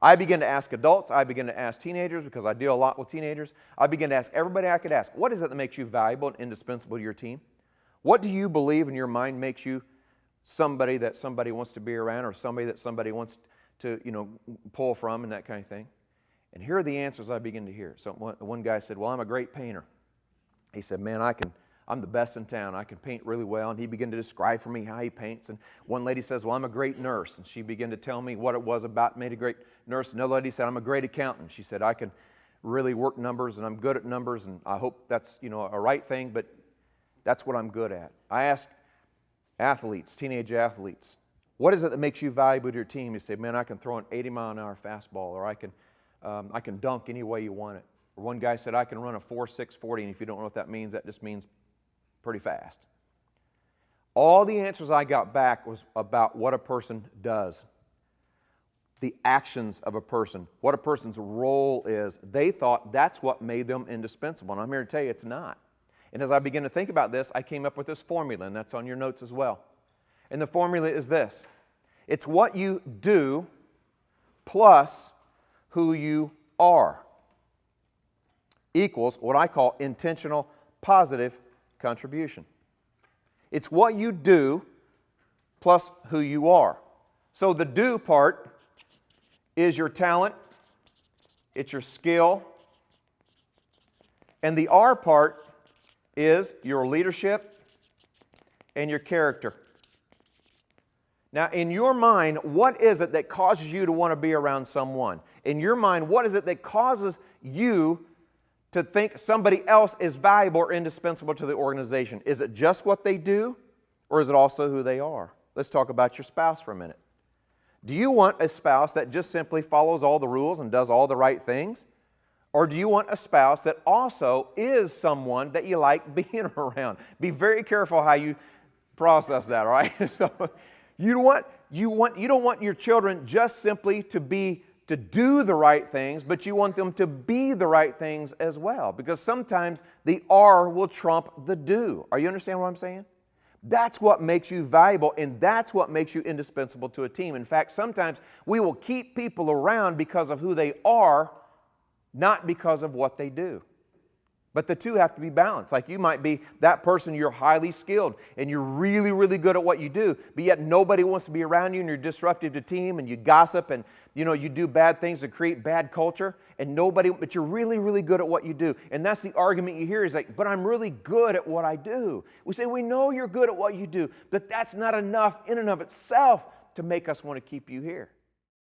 I began to ask adults, I began to ask teenagers, because I deal a lot with teenagers. I began to ask everybody I could ask, what is it that makes you valuable and indispensable to your team? What do you believe in your mind makes you somebody that somebody wants to be around, or somebody that somebody wants to, pull from, and that kind of thing? And here are the answers I began to hear. So one guy said, well, I'm a great painter. He said, man, I'm the best in town. I can paint really well. And he began to describe for me how he paints. And one lady says, well, I'm a great nurse. And she began to tell me what it was about made a great nurse. Another lady said, I'm a great accountant. She said, I can really work numbers, and I'm good at numbers, and I hope that's, a right thing, but that's what I'm good at. I asked athletes, teenage athletes, what is it that makes you valuable to your team? You say, man, I can throw an 80-mile-an-hour fastball, or I can dunk any way you want it. Or one guy said, I can run a 4.6 40, and if you don't know what that means just means pretty fast. All the answers I got back was about what a person does, the actions of a person, what a person's role is. They thought that's what made them indispensable, and I'm here to tell you it's not. And as I began to think about this, I came up with this formula, and that's on your notes as well. And the formula is this. It's what you do plus who you are equals what I call intentional positive contribution. It's what you do plus who you are. So the do part is your talent, it's your skill, and the are part is your leadership and your character. Now, in your mind, what is it that causes you to want to be around someone? In your mind, what is it that causes you to think somebody else is valuable or indispensable to the organization? Is it just what they do, or is it also who they are? Let's talk about your spouse for a minute. Do you want a spouse that just simply follows all the rules and does all the right things? Or do you want a spouse that also is someone that you like being around? Be very careful how you process that, all right? So you don't want your children just simply to do the right things, but you want them to be the right things as well, because sometimes the are will trump the do. Are you understand what I'm saying? That's what makes you valuable, and that's what makes you indispensable to a team. In fact, sometimes we will keep people around because of who they are, not because of what they do. But the two have to be balanced. Like you might be that person, you're highly skilled and you're really, really good at what you do, but yet nobody wants to be around you, and you're disruptive to team, and you gossip, and you do bad things to create bad culture, but you're really, really good at what you do. And that's the argument you hear is like, but I'm really good at what I do. We say, we know you're good at what you do, but that's not enough in and of itself to make us want to keep you here.